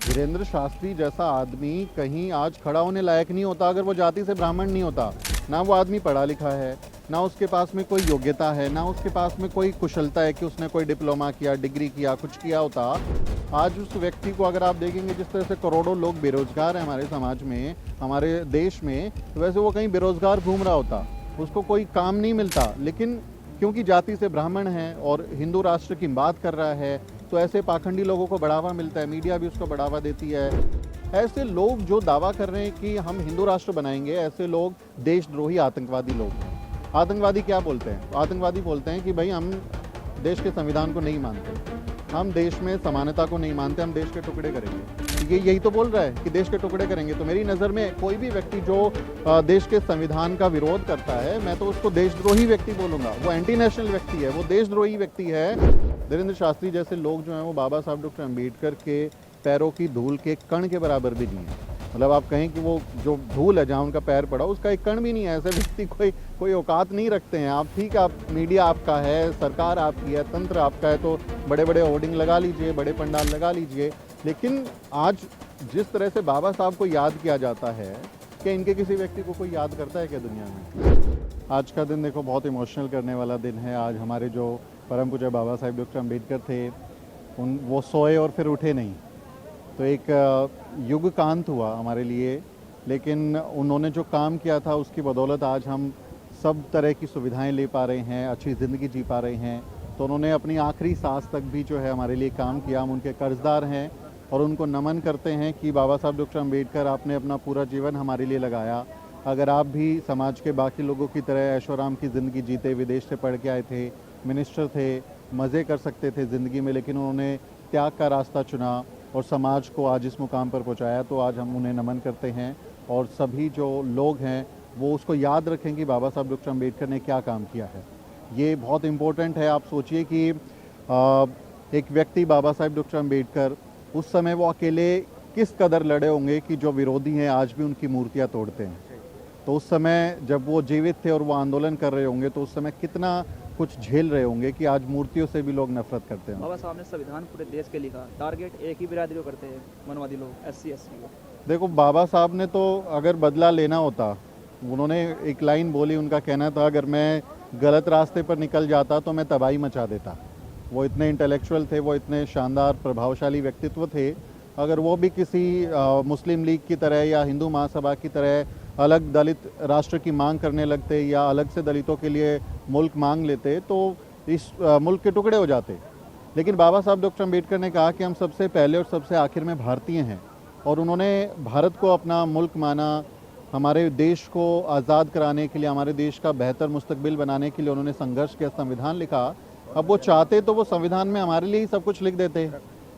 वीरेंद्र शास्त्री जैसा आदमी कहीं आज खड़ा होने लायक नहीं होता अगर वो जाति से ब्राह्मण नहीं होता। ना वो आदमी पढ़ा लिखा है, ना उसके पास में कोई योग्यता है, ना उसके पास में कोई कुशलता है कि उसने कोई डिप्लोमा किया, डिग्री किया, कुछ किया होता। आज उस व्यक्ति को अगर आप देखेंगे, जिस तरह से करोड़ों लोग बेरोजगार हैं हमारे समाज में, हमारे देश में, तो वैसे वो कहीं बेरोजगार घूम रहा होता, उसको कोई काम नहीं मिलता। लेकिन क्योंकि जाति से ब्राह्मण है और हिंदू राष्ट्र की बात कर रहा है, तो ऐसे पाखंडी लोगों को बढ़ावा मिलता है, मीडिया भी उसको बढ़ावा देती है। ऐसे लोग जो दावा कर रहे हैं कि हम हिंदू राष्ट्र बनाएंगे, ऐसे लोग देशद्रोही आतंकवादी लोग हैं। आतंकवादी क्या बोलते हैं? आतंकवादी बोलते हैं कि भाई हम देश के संविधान को नहीं मानते, हम देश में समानता को नहीं मानते, हम देश के टुकड़े करेंगे। ये यही तो बोल रहा है कि देश के टुकड़े करेंगे। तो मेरी नज़र में कोई भी व्यक्ति जो देश के संविधान का विरोध करता है, मैं तो उसको देशद्रोही व्यक्ति बोलूँगा। वो एंटी नेशनल व्यक्ति है, वो देशद्रोही व्यक्ति है। वीरेंद्र शास्त्री जैसे लोग जो हैं वो बाबा साहब डॉक्टर अम्बेडकर के पैरों की धूल के कण के बराबर भी नहीं है। मतलब आप कहें कि वो जो धूल है जहाँ उनका पैर पड़ा, उसका एक कण भी नहीं है। ऐसे व्यक्ति कोई औकात नहीं रखते हैं। आप ठीक, आप मीडिया आपका है, सरकार आपकी है, तंत्र आपका है, तो बड़े बड़े होर्डिंग लगा लीजिए, बड़े पंडाल लगा लीजिए। लेकिन आज जिस तरह से बाबा साहब को याद किया जाता है, क्या इनके किसी व्यक्ति को कोई याद करता है क्या दुनिया में? आज का दिन देखो बहुत इमोशनल करने वाला दिन है। आज हमारे जो परम पूज्य बाबा साहब डॉक्टर अम्बेडकर थे, वो सोए और फिर उठे नहीं। तो एक युग कांत हुआ हमारे लिए, लेकिन उन्होंने जो काम किया था उसकी बदौलत आज हम सब तरह की सुविधाएं ले पा रहे हैं, अच्छी ज़िंदगी जी पा रहे हैं। तो उन्होंने अपनी आखिरी सांस तक भी जो है हमारे लिए काम किया। हम उनके कर्जदार हैं और उनको नमन करते हैं कि बाबा साहब डॉक्टर अम्बेडकर, आपने अपना पूरा जीवन हमारे लिए लगाया। अगर आप भी समाज के बाकी लोगों की तरह ऐशोआराम की ज़िंदगी जीते, विदेश से पढ़ के आए थे, मिनिस्टर थे, मज़े कर सकते थे ज़िंदगी में, लेकिन उन्होंने त्याग का रास्ता चुना और समाज को आज इस मुकाम पर पहुंचाया, तो आज हम उन्हें नमन करते हैं। और सभी जो लोग हैं वो उसको याद रखें कि बाबा साहब डॉक्टर अम्बेडकर ने क्या काम किया है। ये बहुत इम्पोर्टेंट है। आप सोचिए कि एक व्यक्ति बाबा साहब डॉक्टर अम्बेडकर, उस समय वो अकेले किस कदर लड़े होंगे कि जो विरोधी हैं आज भी उनकी मूर्तियाँ तोड़ते हैं। तो उस समय जब वो जीवित थे और वो आंदोलन कर रहे होंगे, तो उस समय कितना कुछ झेल रहे होंगे कि आज मूर्तियों से भी लोग नफरत करते हैं। बाबा साहब ने संविधान पूरे देश के लिखा, टारगेट एक ही बिरादरी को करते हैं, मनवादी लोग, SC ST को। देखो, बाबा साहब ने तो अगर बदला लेना होता, उन्होंने एक लाइन बोली, उनका कहना था अगर मैं गलत रास्ते पर निकल जाता तो मैं तबाही मचा देता। वो इतने इंटेलेक्चुअल थे, वो इतने शानदार प्रभावशाली व्यक्तित्व थे। अगर वो भी किसी मुस्लिम लीग की तरह या हिंदू महासभा की तरह अलग दलित राष्ट्र की मांग करने लगते या अलग से दलितों के लिए मुल्क मांग लेते, तो इस मुल्क के टुकड़े हो जाते। लेकिन बाबा साहब डॉक्टर अम्बेडकर ने कहा कि हम सबसे पहले और सबसे आखिर में भारतीय हैं, और उन्होंने भारत को अपना मुल्क माना। हमारे देश को आज़ाद कराने के लिए, हमारे देश का बेहतर मुस्तकबिल बनाने के लिए उन्होंने संघर्ष किया, संविधान लिखा। अब वो चाहते तो वो संविधान में हमारे लिए ही सब कुछ लिख देते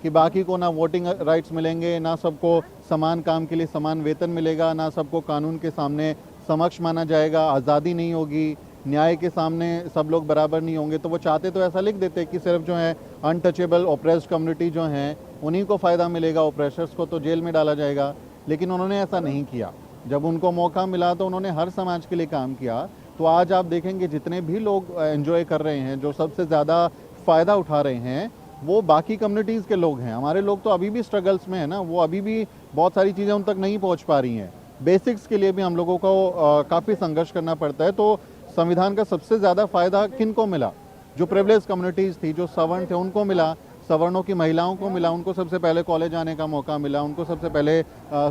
कि बाकी को ना वोटिंग राइट्स मिलेंगे, ना सबको समान काम के लिए समान वेतन मिलेगा, ना सबको कानून के सामने समक्ष माना जाएगा, आज़ादी नहीं होगी, न्याय के सामने सब लोग बराबर नहीं होंगे। तो वो चाहते तो ऐसा लिख देते कि सिर्फ जो है अनटचेबल ऑप्रेस्ड कम्युनिटी जो हैं उन्हीं को फ़ायदा मिलेगा, ऑप्रेशर्स को तो जेल में डाला जाएगा। लेकिन उन्होंने ऐसा नहीं किया। जब उनको मौका मिला तो उन्होंने हर समाज के लिए काम किया। तो आज आप देखेंगे जितने भी लोग एंजॉय कर रहे हैं, जो सबसे ज़्यादा फ़ायदा उठा रहे हैं, वो बाकी कम्युनिटीज़ के लोग हैं। हमारे लोग तो अभी भी स्ट्रगल्स में है ना, वो अभी भी बहुत सारी चीज़ें उन तक नहीं पहुंच पा रही हैं। बेसिक्स के लिए भी हम लोगों को काफ़ी संघर्ष करना पड़ता है। तो संविधान का सबसे ज़्यादा फ़ायदा किन को मिला? जो प्रिविलेज कम्युनिटीज़ थी, जो सवर्ण थे, उनको मिला। सवर्णों की महिलाओं को मिला, उनको सबसे पहले कॉलेज आने का मौका मिला, उनको सबसे पहले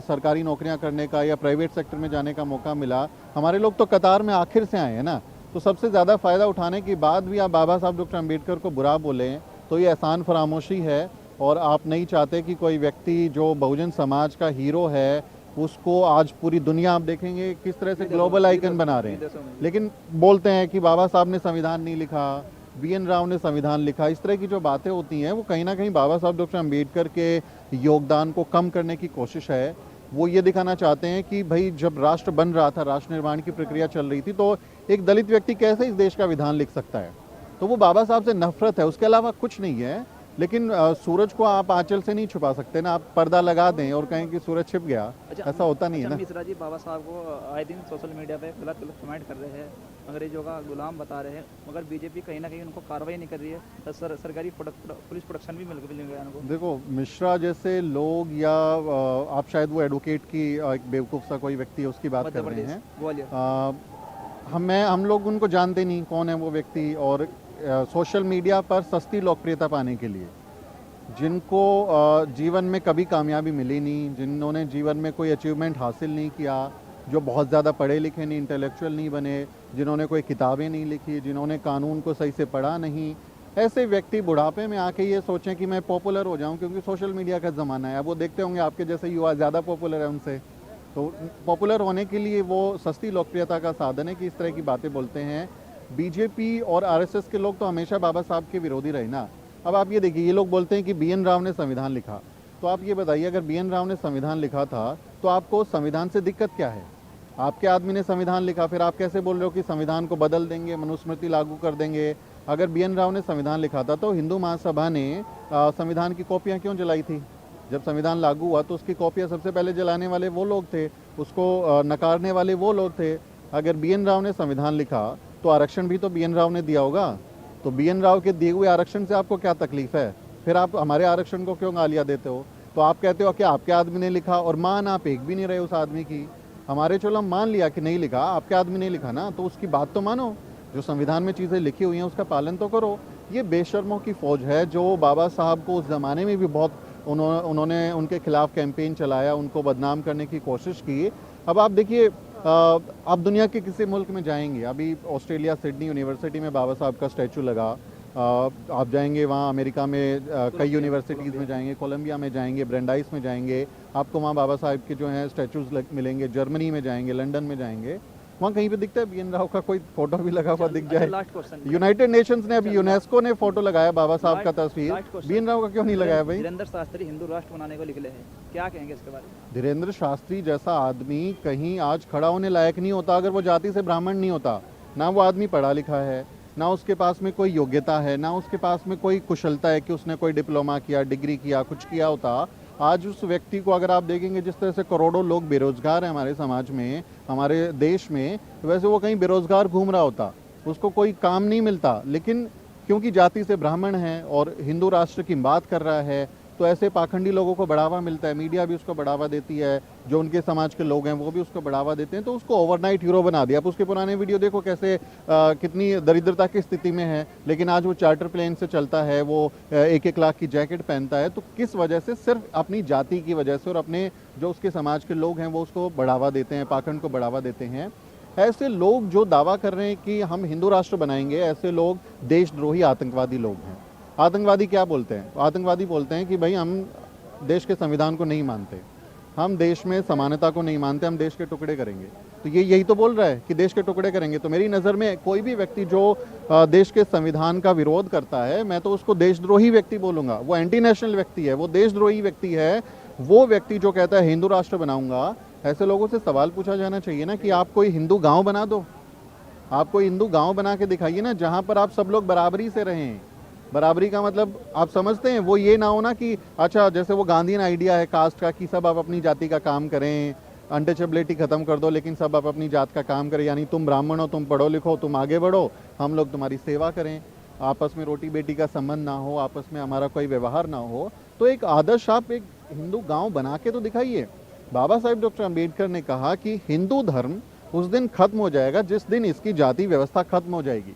सरकारी नौकरियां करने का या प्राइवेट सेक्टर में जाने का मौका मिला। हमारे लोग तो कतार में आखिर से आए हैं ना। तो सबसे ज़्यादा फ़ायदा उठाने के बाद भी आप बाबा साहब डॉक्टर अम्बेडकर को बुरा बोलें तो ये एहसान फरामोशी है। और आप नहीं चाहते कि कोई व्यक्ति जो बहुजन समाज का हीरो है, उसको आज पूरी दुनिया आप देखेंगे किस तरह से ग्लोबल आइकन बना रहे हैं। लेकिन बोलते हैं कि बाबा साहब ने संविधान नहीं लिखा, BN राव ने संविधान लिखा। इस तरह की जो बातें होती हैं वो कहीं ना कहीं बाबा साहब डॉक्टर अम्बेडकर के योगदान को कम करने की कोशिश है। वो ये दिखाना चाहते हैं कि भाई जब राष्ट्र बन रहा था, राष्ट्र निर्माण की प्रक्रिया चल रही थी, तो एक दलित व्यक्ति कैसे इस देश का विधान लिख सकता है? तो वो बाबा साहब से नफरत है, उसके अलावा कुछ नहीं है। लेकिन सूरज को आप आंचल से नहीं छुपा सकते ना, आप पर्दा लगा दें और कहें कि सूरज छिप गया, ऐसा होता नहीं है ना। मिश्रा जी बाबा साहब को आए दिन सोशल मीडिया पे गलत गलत कमेंट कर रहे हैं, अंग्रेजों का गुलाम बता रहे हैं, मगर बीजेपी कहीं ना कहीं उनको कार्रवाई नहीं कर रही है। तो सरकारी पुलिस प्रोटेक्शन भी मिल गया उनको। देखो, मिश्रा जैसे लोग या आप शायद वो एडवोकेट की एक बेवकूफ़ सा कोई व्यक्ति है उसकी बात कर रहे हैं। ग्वालियर। हम लोग उनको जानते नहीं कौन है वो व्यक्ति, और सोशल मीडिया पर सस्ती लोकप्रियता पाने के लिए जिनको जीवन में कभी कामयाबी मिली नहीं, जिन्होंने जीवन में कोई अचीवमेंट हासिल नहीं किया, जो बहुत ज़्यादा पढ़े लिखे नहीं, इंटेलेक्चुअल नहीं बने, जिन्होंने कोई किताबें नहीं लिखी, जिन्होंने कानून को सही से पढ़ा नहीं, ऐसे व्यक्ति बुढ़ापे में आके ये सोचें कि मैं पॉपुलर हो जाऊं क्योंकि सोशल मीडिया का ज़माना है। अब वो देखते होंगे आपके जैसे युवा ज़्यादा पॉपुलर है उनसे, तो पॉपुलर होने के लिए वो सस्ती लोकप्रियता का साधन है कि इस तरह की बातें बोलते हैं। बीजेपी और आरएसएस के लोग तो हमेशा बाबा साहब के विरोधी रहे ना। अब आप ये देखिए, ये लोग बोलते हैं कि बीएन राव ने संविधान लिखा, तो आप ये बताइए अगर बीएन राव ने संविधान लिखा था तो आपको संविधान से दिक्कत क्या है? आपके आदमी ने संविधान लिखा, फिर आप कैसे बोल रहे हो कि संविधान को बदल देंगे, मनुस्मृति लागू कर देंगे? अगर बीएन राव ने संविधान लिखा था तो हिंदू महासभा ने संविधान की कॉपियाँ क्यों जलाई थी? जब संविधान लागू हुआ तो उसकी कॉपियाँ सबसे पहले जलाने वाले वो लोग थे, उसको नकारने वाले वो लोग थे। अगर बीएन राव ने संविधान लिखा तो आरक्षण भी तो बीएन राव ने दिया होगा, तो बीएन राव के दिए हुए आरक्षण से आपको क्या तकलीफ है? फिर आप हमारे आरक्षण को क्यों गालियाँ देते हो? तो आप कहते हो कि आपके आदमी ने लिखा, और मान आप एक भी नहीं रहे उस आदमी की। हमारे चलो हम मान लिया कि नहीं लिखा, आपके आदमी ने लिखा ना, तो उसकी बात तो मानो। जो संविधान में चीज़ें लिखी हुई हैं उसका पालन तो करो। ये बेशर्मों की फौज है जो बाबा साहब को उस ज़माने में भी बहुत उन्होंने उनके खिलाफ कैंपेन चलाया, उनको बदनाम करने की कोशिश की। अब आप देखिए, आप दुनिया के किसी मुल्क में जाएंगे, अभी ऑस्ट्रेलिया सिडनी यूनिवर्सिटी में बाबा साहब का स्टैचू लगा, आप जाएंगे वहाँ अमेरिका में कई यूनिवर्सिटीज़ में जाएंगे, कोलंबिया में जाएंगे, ब्रेंडाइस में जाएंगे, आपको वहाँ बाबा साहब के जो हैं स्टैचूज़ मिलेंगे। जर्मनी में जाएंगे, लंदन में जाएंगे, वहाँ कहीं पे दिखता है बीएन राव का कोई फोटो भी लगा हुआ दिख जाए? यूनाइटेड नेशंस ने, अभी यूनेस्को ने फोटो लगाया बाबा साहब का तस्वीर, बीएन राव का क्यों नहीं लगाया भाई? धीरेन्द्र शास्त्री हिंदू राष्ट्र बनाने को निकले हैं, क्या कहेंगे इसके बारे में? धीरेन्द्र शास्त्री जैसा आदमी कहीं आज खड़ा होने लायक नहीं होता अगर वो जाति से ब्राह्मण नहीं होता। ना वो आदमी पढ़ा लिखा है, ना उसके पास में कोई योग्यता है, ना उसके पास में कोई कुशलता है कि उसने कोई डिप्लोमा किया, डिग्री किया, कुछ किया होता। आज उस व्यक्ति को अगर आप देखेंगे, जिस तरह से करोड़ों लोग बेरोजगार हैं हमारे समाज में, हमारे देश में, वैसे वो कहीं बेरोजगार घूम रहा होता, उसको कोई काम नहीं मिलता। लेकिन क्योंकि जाति से ब्राह्मण है और हिंदू राष्ट्र की बात कर रहा है, तो ऐसे पाखंडी लोगों को बढ़ावा मिलता है, मीडिया भी उसको बढ़ावा देती है, जो उनके समाज के लोग हैं वो भी उसको बढ़ावा देते हैं, तो उसको ओवरनाइट हीरो बना दिया। आप उसके पुराने वीडियो देखो कैसे कितनी दरिद्रता की स्थिति में है, लेकिन आज वो चार्टर प्लेन से चलता है, वो 1-1 लाख की जैकेट पहनता है। तो किस वजह से? सिर्फ अपनी जाति की वजह से, और अपने जो उसके समाज के लोग हैं वो उसको बढ़ावा देते हैं, पाखंड को बढ़ावा देते हैं। ऐसे लोग जो दावा कर रहे हैं कि हम हिंदू राष्ट्र बनाएंगे, ऐसे लोग देशद्रोही आतंकवादी लोग हैं। आतंकवादी क्या बोलते हैं? आतंकवादी बोलते हैं कि भाई हम देश के संविधान को नहीं मानते, हम देश में समानता को नहीं मानते, हम देश के टुकड़े करेंगे। तो ये यही तो बोल रहा है कि देश के टुकड़े करेंगे। तो मेरी नज़र में कोई भी व्यक्ति जो देश के संविधान का विरोध करता है, मैं तो उसको देशद्रोही व्यक्ति बोलूँगा। वो एंटी नेशनल व्यक्ति है, वो देशद्रोही व्यक्ति है। वो व्यक्ति जो कहता है हिंदू राष्ट्र बनाऊंगा, ऐसे लोगों से सवाल पूछा जाना चाहिए ना कि आप कोई हिंदू गाँव बना दो, आप कोई हिंदू गाँव बना के दिखाइए ना, जहाँ पर आप सब लोग बराबरी से रहें। बराबरी का मतलब आप समझते हैं, वो ये ना हो ना कि अच्छा जैसे वो गांधीयन आइडिया है कास्ट का कि सब आप अपनी जाति का काम करें, अनटचेबिलिटी खत्म कर दो, लेकिन सब आप अपनी जात का काम करें, यानी तुम ब्राह्मण हो, तुम पढ़ो लिखो, तुम आगे बढ़ो, हम लोग तुम्हारी सेवा करें, आपस में रोटी बेटी का संबंध ना हो, आपस में हमारा कोई व्यवहार ना हो। तो एक आदर्श आप एक हिंदू गाँव बना के तो दिखाइए। बाबा साहेब डॉक्टर अम्बेडकर ने कहा कि हिंदू धर्म उस दिन खत्म हो जाएगा जिस दिन इसकी जाति व्यवस्था खत्म हो जाएगी।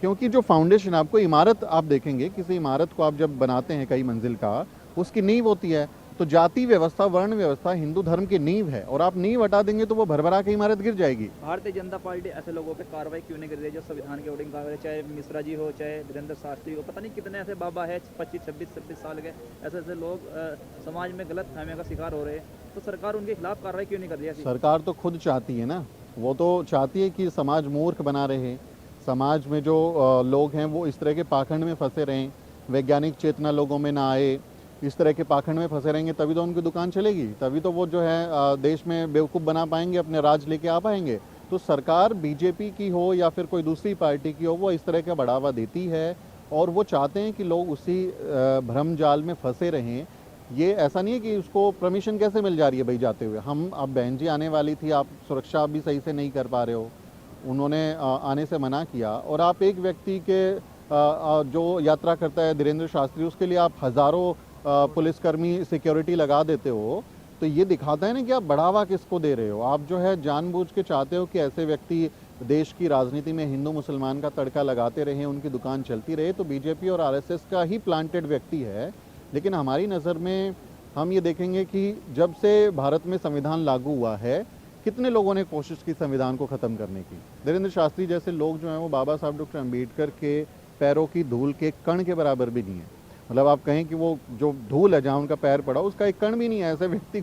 क्योंकि जो फाउंडेशन, आपको इमारत आप देखेंगे, किसी इमारत को आप जब बनाते हैं कई मंजिल का, उसकी नींव होती है। तो जाति व्यवस्था, वर्ण व्यवस्था हिंदू धर्म की नींव है, और आप नींव हटा देंगे तो वो भरभरा के इमारत गिर जाएगी। भारतीय जनता पार्टी ऐसे लोगों पे कार्रवाई क्यों नहीं कर रही है जो संविधान के अकॉर्डिंग कार्रवाई, चाहे मिश्रा जी हो, चाहे धीरेन्द्र शास्त्री हो, पता नहीं कितने ऐसे बाबा है 25-26 साल के, ऐसे लोग समाज में गलत फहमी का शिकार हो रहे हैं। तो सरकार उनके खिलाफ कार्रवाई क्यों नहीं कर रही है? सरकार तो खुद चाहती है ना, वो तो चाहती है कि समाज मूर्ख बना रहे, समाज में जो लोग हैं वो इस तरह के पाखंड में फंसे रहें, वैज्ञानिक चेतना लोगों में ना आए, इस तरह के पाखंड में फंसे रहेंगे तभी तो उनकी दुकान चलेगी, तभी तो वो जो है देश में बेवकूफ़ बना पाएंगे, अपने राज लेके आ पाएंगे। तो सरकार बीजेपी की हो या फिर कोई दूसरी पार्टी की हो, वो इस तरह का बढ़ावा देती है, और वो चाहते हैं कि लोग उसी भ्रम जाल में फंसे रहें। ये ऐसा नहीं है कि उसको परमिशन कैसे मिल जा रही है भाई जाते हुए। हम अब बहन जी आने वाली थी, आप सुरक्षा भी सही से नहीं कर पा रहे हो, उन्होंने आने से मना किया, और आप एक व्यक्ति के जो यात्रा करता है धीरेन्द्र शास्त्री, उसके लिए आप हज़ारों पुलिसकर्मी सिक्योरिटी लगा देते हो, तो ये दिखाता है ना कि आप बढ़ावा किसको दे रहे हो। आप जो है जानबूझ के चाहते हो कि ऐसे व्यक्ति देश की राजनीति में हिंदू मुसलमान का तड़का लगाते रहें, उनकी दुकान चलती रहे। तो बीजेपी और आरएसएस का ही प्लांटेड व्यक्ति है। लेकिन हमारी नज़र में हम ये देखेंगे कि जब से भारत में संविधान लागू हुआ है, कितने लोगों ने कोशिश की संविधान को ख़त्म करने की। धीरेन्द्र शास्त्री जैसे लोग जो हैं वो बाबा साहब डॉक्टर अम्बेडकर के पैरों की धूल के कण के बराबर भी नहीं है। मतलब आप कहें कि वो जो धूल है जहाँ उनका पैर पड़ा उसका एक कण भी नहीं है। ऐसे व्यक्ति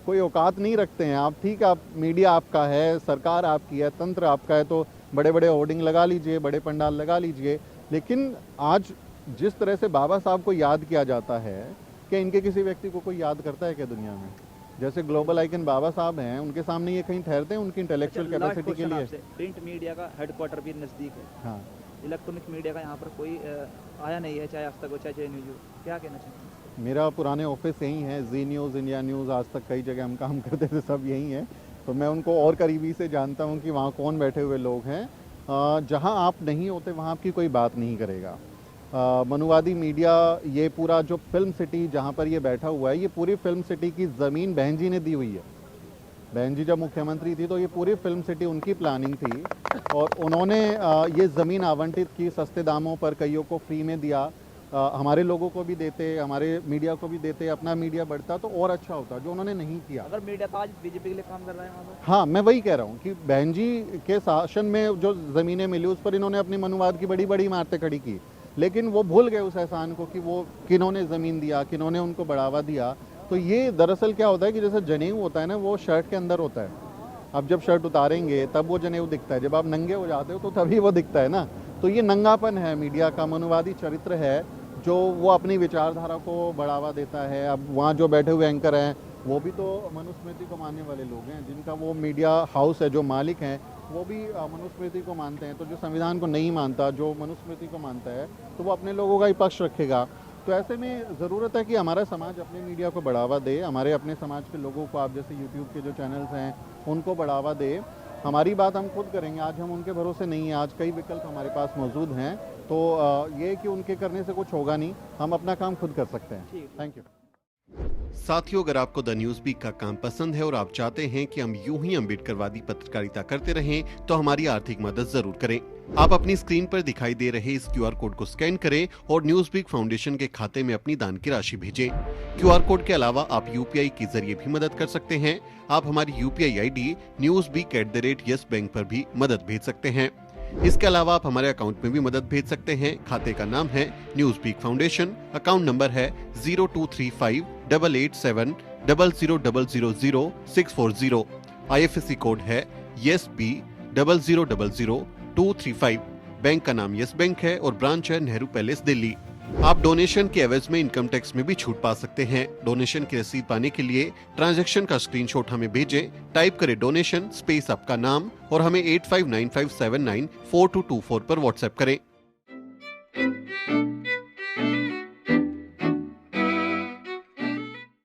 कोई औकात नहीं रखते हैं। आप ठीक है, आप मीडिया आपका है, सरकार आपकी है, तंत्र आपका है, तो बड़े बड़े होर्डिंग लगा लीजिए, बड़े पंडाल लगा लीजिए। लेकिन आज जिस तरह से बाबा साहब को याद किया जाता है, क्या इनके किसी व्यक्ति को कोई याद करता है क्या दुनिया में? जैसे ग्लोबल आइकन बाबा साहब हैं, उनके सामने ये कहीं ठहरते हैं उनकी इंटेलेक्चुअल कैपेसिटी के लिए? प्रिंट मीडिया का हेडक्वार्टर भी नज़दीक है, हाँ, इलेक्ट्रॉनिक मीडिया का यहाँ पर कोई आया नहीं है, चाहे आज तक हो चाहे न्यूज हो। क्या कहना चाहते हैं? मेरा पुराने ऑफिस यही है, जी न्यूज़, इंडिया न्यूज़, आज तक कई जगह हम काम करते थे, सब यही है। तो मैं उनको और करीबी से जानता हूँ कि वहाँ कौन बैठे हुए लोग हैं। जहाँ आप नहीं होते वहाँ आपकी कोई बात नहीं करेगा। मनुवादी मीडिया, ये पूरा जो फिल्म सिटी जहाँ पर ये बैठा हुआ है, ये पूरी फिल्म सिटी की ज़मीन बहन जी ने दी हुई है। बहन जी जब मुख्यमंत्री थी तो ये पूरी फिल्म सिटी उनकी प्लानिंग थी, और उन्होंने ये ज़मीन आवंटित की सस्ते दामों पर, कईयों को फ्री में दिया। हमारे लोगों को भी देते, हमारे मीडिया को भी देते, अपना मीडिया बढ़ता तो और अच्छा होता, जो उन्होंने नहीं किया। अगर मीडिया तो आज बीजेपी के लिए काम कर रहा है वहाँ पर। हाँ, मैं वही कह रहा हूँ कि बहन जी के शासन में जो ज़मीनें मिली उस पर इन्होंने अपनी मनुवाद की बड़ी बड़ी इमारतें खड़ी की, लेकिन वो भूल गए उस एहसान को कि वो किन्होंने ज़मीन दिया, किन्होंने उनको बढ़ावा दिया। तो ये दरअसल क्या होता है कि जैसे जनेऊ होता है ना, वो शर्ट के अंदर होता है। अब जब शर्ट उतारेंगे तब वो जनेऊ दिखता है, जब आप नंगे हो जाते हो तो तभी वो दिखता है ना। तो ये नंगापन है मीडिया का, मनुवादी चरित्र है, जो वो अपनी विचारधारा को बढ़ावा देता है। अब वहाँ जो बैठे हुए एंकर हैं वो भी तो मनुस्मृति को मानने वाले लोग हैं, जिनका वो मीडिया हाउस है, जो मालिक हैं वो भी मनुस्मृति को मानते हैं। तो जो संविधान को नहीं मानता, जो मनुस्मृति को मानता है, तो वो अपने लोगों का ही पक्ष रखेगा। तो ऐसे में ज़रूरत है कि हमारा समाज अपने मीडिया को बढ़ावा दे, हमारे अपने समाज के लोगों को, आप जैसे यूट्यूब के जो चैनल्स हैं उनको बढ़ावा दे। हमारी बात हम खुद करेंगे, आज हम उनके भरोसे नहीं हैं, आज कई विकल्प हमारे पास मौजूद हैं। तो ये कि उनके करने से कुछ होगा नहीं, हम अपना काम खुद कर सकते हैं। Thank you. साथियों, अगर आपको द न्यूज वीक का काम पसंद है और आप चाहते हैं कि हम यूं ही अम्बेडकरवादी पत्रकारिता करते रहें, तो हमारी आर्थिक मदद जरूर करें। आप अपनी स्क्रीन पर दिखाई दे रहे इस QR कोड को स्कैन करें और न्यूज वीक फाउंडेशन के खाते में अपनी दान की राशि भेजें। QR कोड के अलावा आप UPI के जरिए भी मदद कर सकते हैं। आप हमारी UPI ID newsweek@yes bank पर भी मदद भेज सकते हैं। इसके अलावा आप हमारे अकाउंट में भी मदद भेज सकते हैं। खाते का नाम है Newsweek Foundation, account number है 02358800000640। IFSC कोड है YesB 0000235। बैंक का नाम यस बैंक है और ब्रांच है नेहरू पैलेस, दिल्ली। आप डोनेशन के एवज में इनकम टैक्स में भी छूट पा सकते हैं। डोनेशन की रसीद पाने के लिए ट्रांजैक्शन का स्क्रीनशॉट हमें भेजें। टाइप करें डोनेशन स्पेस आपका नाम और हमें 8595794224 पर व्हाट्सएप करें।